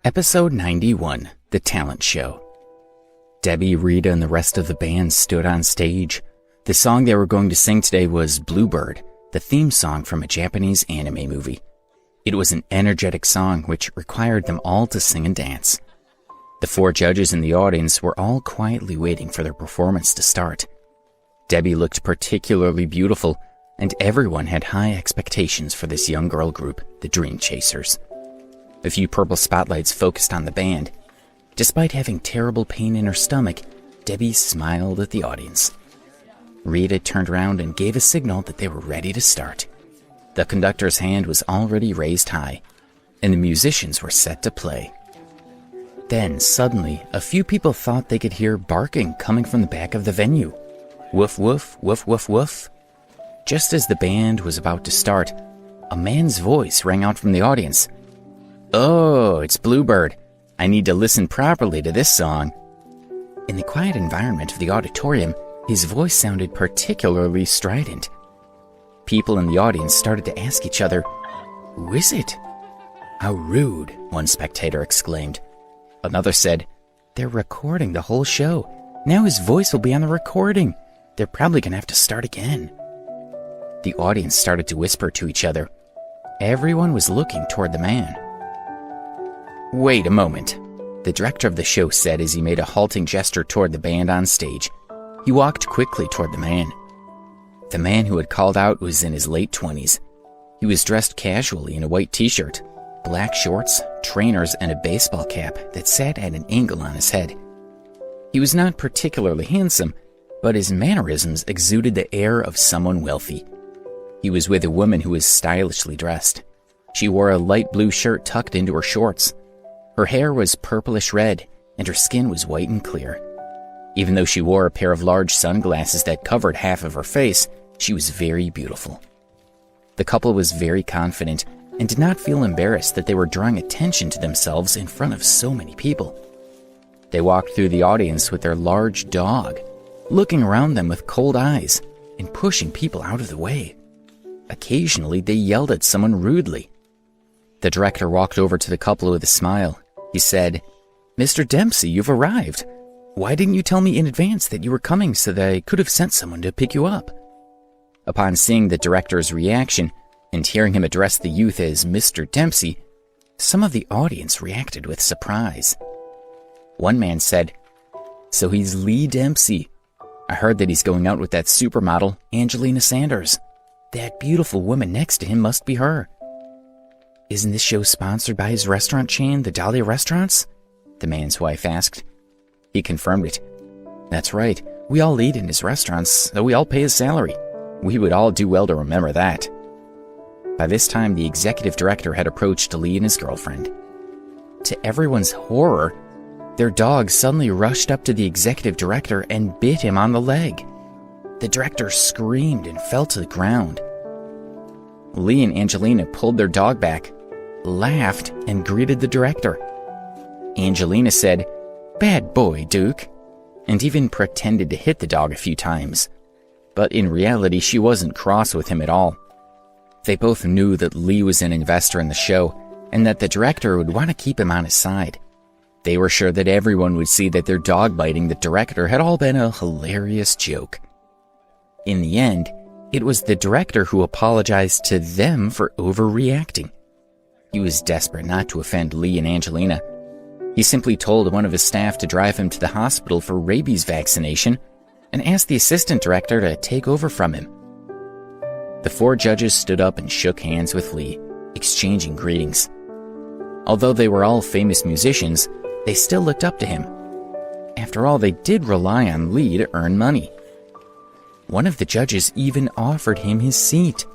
Episode 91, The Talent Show. Debbie, Rita, and the rest of the band stood on stage. The song they were going to sing today was Bluebird, the theme song from a Japanese anime movie. It was an energetic song which required them all to sing and dance. The four judges in the audience were all quietly waiting for their performance to start. Debbie looked particularly beautiful, and everyone had high expectations for this young girl group, the Dream Chasers. A few purple spotlights focused on the band. Despite having terrible pain in her stomach, Debbie smiled at the audience. Rita turned around and gave a signal that they were ready to start. The conductor's hand was already raised high, and the musicians were set to play. Then, suddenly, a few people thought they could hear barking coming from the back of the venue. Woof, woof, woof, woof, woof. Just as the band was about to start, a man's voice rang out from the audience. "Oh, it's Bluebird. I need to listen properly to this song." In the quiet environment of the auditorium, his voice sounded particularly strident. People in the audience started to ask each other, "Who is it?" "How rude," one spectator exclaimed. Another said, "They're recording the whole show. Now his voice will be on the recording. They're probably going to have to start again." The audience started to whisper to each other. Everyone was looking toward the man. "Wait a moment," the director of the show said as he made a halting gesture toward the band on stage. He walked quickly toward the man. The man who had called out was in his late 20s. He was dressed casually in a white t-shirt, black shorts, trainers, and a baseball cap that sat at an angle on his head. He was not particularly handsome, but his mannerisms exuded the air of someone wealthy. He was with a woman who was stylishly dressed. She wore a light blue shirt tucked into her shorts. Her hair was purplish red, and her skin was white and clear. Even though she wore a pair of large sunglasses that covered half of her face, she was very beautiful. The couple was very confident and did not feel embarrassed that they were drawing attention to themselves in front of so many people. They walked through the audience with their large dog, looking around them with cold eyes and pushing people out of the way. Occasionally, they yelled at someone rudely. The director walked over to the couple with a smile. He said, "Mr. Dempsey, you've arrived. Why didn't you tell me in advance that you were coming so that I could have sent someone to pick you up?" Upon seeing the director's reaction and hearing him address the youth as Mr. Dempsey, some of the audience reacted with surprise. One man said, "So he's Lee Dempsey. I heard that he's going out with that supermodel, Angelina Sanders. That beautiful woman next to him must be her." "Isn't this show sponsored by his restaurant chain, the Dahlia Restaurants?" the man's wife asked. He confirmed it. "That's right. We all eat in his restaurants, so we all pay his salary. We would all do well to remember that." By this time, the executive director had approached Lee and his girlfriend. To everyone's horror, their dog suddenly rushed up to the executive director and bit him on the leg. The director screamed and fell to the ground. Lee and Angelina pulled their dog back, laughed, and greeted the director. Angelina said, "Bad boy, Duke," and even pretended to hit the dog a few times. But in reality, she wasn't cross with him at all. They both knew that Lee was an investor in the show and that the director would want to keep him on his side. They were sure that everyone would see that their dog biting the director had all been a hilarious joke. In the end, it was the director who apologized to them for overreacting. He was desperate not to offend Lee and Angelina. He simply told one of his staff to drive him to the hospital for rabies vaccination and asked the assistant director to take over from him. The four judges stood up and shook hands with Lee, exchanging greetings. Although they were all famous musicians, they still looked up to him. After all, they did rely on Lee to earn money. One of the judges even offered him his seat.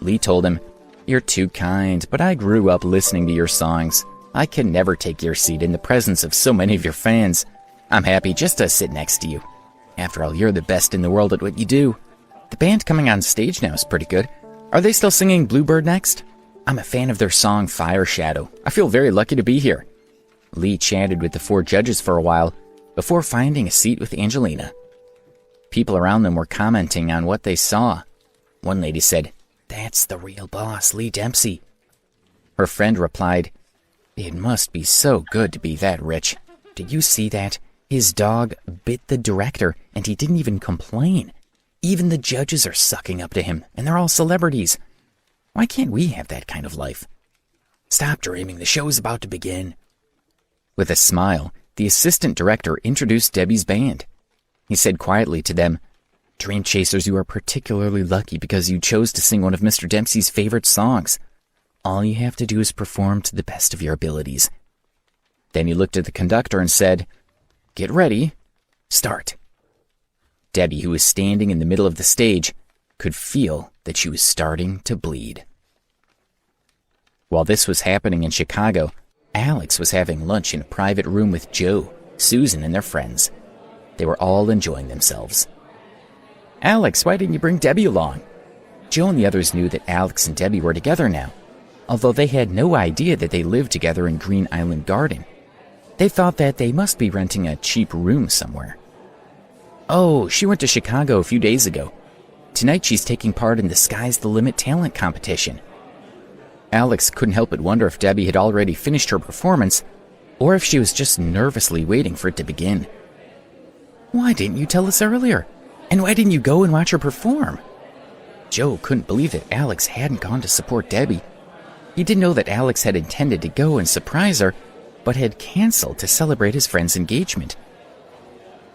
Lee told him, "You're too kind, but I grew up listening to your songs. I can never take your seat in the presence of so many of your fans. I'm happy just to sit next to you. After all, you're the best in the world at what you do. The band coming on stage now is pretty good. Are they still singing Bluebird next? I'm a fan of their song Fire Shadow. I feel very lucky to be here." Lee chatted with the four judges for a while before finding a seat with Angelina. People around them were commenting on what they saw. One lady said, "That's the real boss, Lee Dempsey." Her friend replied, It must be so good to be that rich. Did you see that? His dog bit the director, and he didn't even complain. Even the judges are sucking up to him, and they're all celebrities. Why can't we have that kind of life? Stop dreaming, the show's about to begin. With a smile, the assistant director introduced Debbie's band. He said quietly to them, "Dream Chasers, you are particularly lucky because you chose to sing one of Mr. Dempsey's favorite songs. All you have to do is perform to the best of your abilities." Then he looked at the conductor and said, "Get ready. Start." Debbie, who was standing in the middle of the stage, could feel that she was starting to bleed. While this was happening in Chicago, Alex was having lunch in a private room with Joe, Susan, and their friends. They were all enjoying themselves. "Alex, why didn't you bring Debbie along?" Joe and the others knew that Alex and Debbie were together now, although they had no idea that they lived together in Green Island Garden. They thought that they must be renting a cheap room somewhere. "Oh, she went to Chicago a few days ago. Tonight she's taking part in the Sky's the Limit talent competition." Alex couldn't help but wonder if Debbie had already finished her performance, or if she was just nervously waiting for it to begin. "Why didn't you tell us earlier? And why didn't you go and watch her perform?" Joe couldn't believe that Alex hadn't gone to support Debbie. He didn't know that Alex had intended to go and surprise her, but had canceled to celebrate his friend's engagement.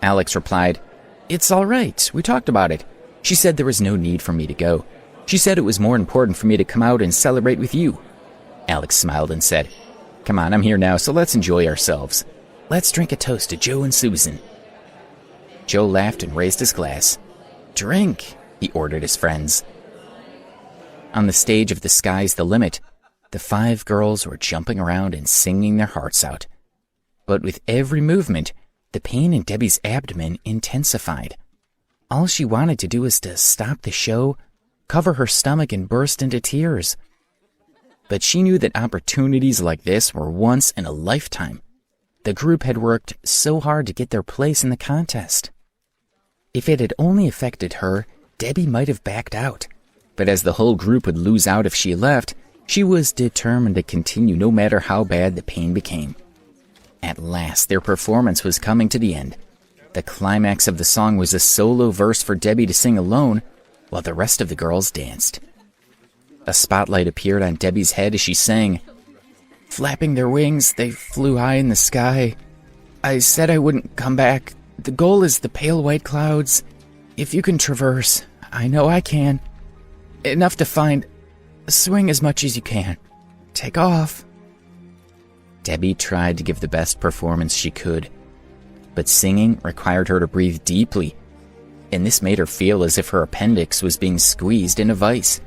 Alex replied, "It's all right. We talked about it. She said there was no need for me to go. She said it was more important for me to come out and celebrate with you." Alex smiled and said, "Come on, I'm here now, so let's enjoy ourselves. Let's drink a toast to Joe and Susan." Joe laughed and raised his glass. "Drink," he ordered his friends. On the stage of The Sky's the Limit, the 5 girls were jumping around and singing their hearts out. But with every movement, the pain in Debbie's abdomen intensified. All she wanted to do was to stop the show, cover her stomach, and burst into tears. But she knew that opportunities like this were once in a lifetime. The group had worked so hard to get their place in the contest. If it had only affected her, Debbie might have backed out. But as the whole group would lose out if she left, she was determined to continue no matter how bad the pain became. At last, their performance was coming to the end. The climax of the song was a solo verse for Debbie to sing alone, while the rest of the girls danced. A spotlight appeared on Debbie's head as she sang, "Flapping their wings, they flew high in the sky. I said I wouldn't come back. The goal is the pale white clouds. If you can traverse, I know I can. Enough to find. Swing as much as you can. Take off." Debbie tried to give the best performance she could, but singing required her to breathe deeply, and this made her feel as if her appendix was being squeezed in a vice.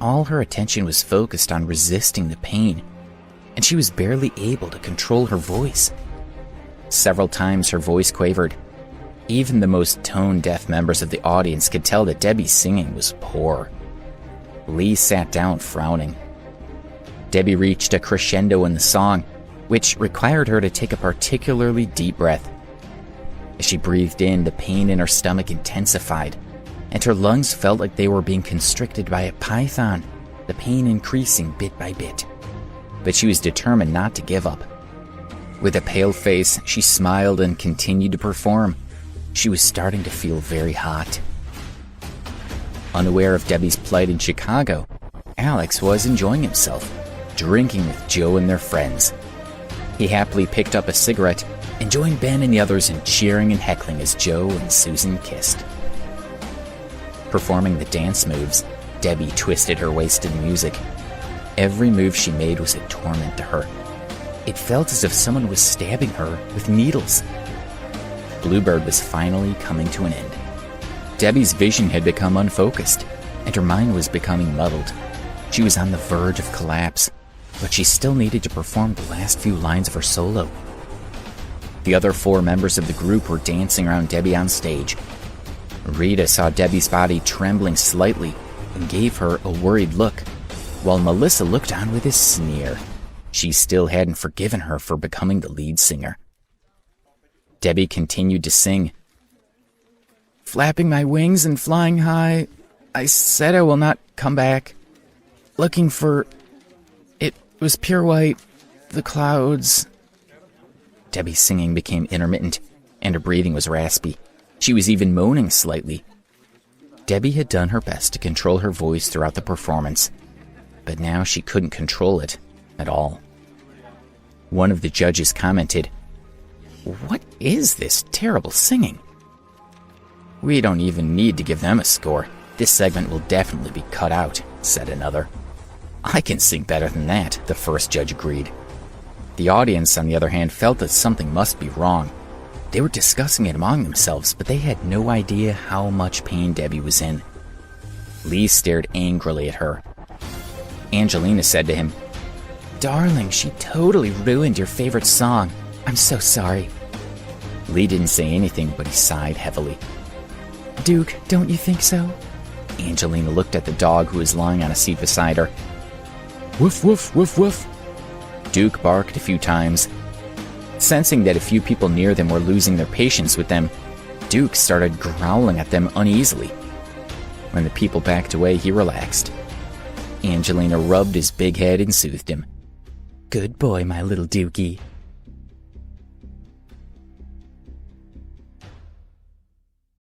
All her attention was focused on resisting the pain, and she was barely able to control her voice. Several times her voice quavered. Even the most tone-deaf members of the audience could tell that Debbie's singing was poor. Lee sat down frowning. Debbie reached a crescendo in the song, which required her to take a particularly deep breath. As she breathed in, the pain in her stomach intensified, and her lungs felt like they were being constricted by a python, the pain increasing bit by bit. But she was determined not to give up. With a pale face, she smiled and continued to perform. She was starting to feel very hot. Unaware of Debbie's plight in Chicago, Alex was enjoying himself, drinking with Joe and their friends. He happily picked up a cigarette and joined Ben and the others in cheering and heckling as Joe and Susan kissed. Performing the dance moves, Debbie twisted her waist to the music. Every move she made was a torment to her. It felt as if someone was stabbing her with needles. Bluebird was finally coming to an end. Debbie's vision had become unfocused, and her mind was becoming muddled. She was on the verge of collapse, but she still needed to perform the last few lines of her solo. The other 4 members of the group were dancing around Debbie on stage. Rita saw Debbie's body trembling slightly and gave her a worried look, while Melissa looked on with a sneer. She still hadn't forgiven her for becoming the lead singer. Debbie continued to sing. "Flapping my wings and flying high, I said I will not come back. Looking for... It was pure white, The clouds. Debbie's singing became intermittent, and her breathing was raspy. She was even moaning slightly. Debbie had done her best to control her voice throughout the performance, but now she couldn't control it at all. One of the judges commented, "What is this terrible singing?" "We don't even need to give them a score. This segment will definitely be cut out," said another. "I can sing better than that," the first judge agreed. The audience, on the other hand, felt that something must be wrong. They were discussing it among themselves, but they had no idea how much pain Debbie was in. Lee stared angrily at her. Angelina said to him, "Darling, she totally ruined your favorite song. I'm so sorry." Lee didn't say anything, but he sighed heavily. "Duke, don't you think so?" Angelina looked at the dog who was lying on a seat beside her. "Woof, woof, woof, woof." Duke barked a few times. Sensing that a few people near them were losing their patience with them, Duke started growling at them uneasily. When the people backed away, he relaxed. Angelina rubbed his big head and soothed him. "Good boy, my little Dukey.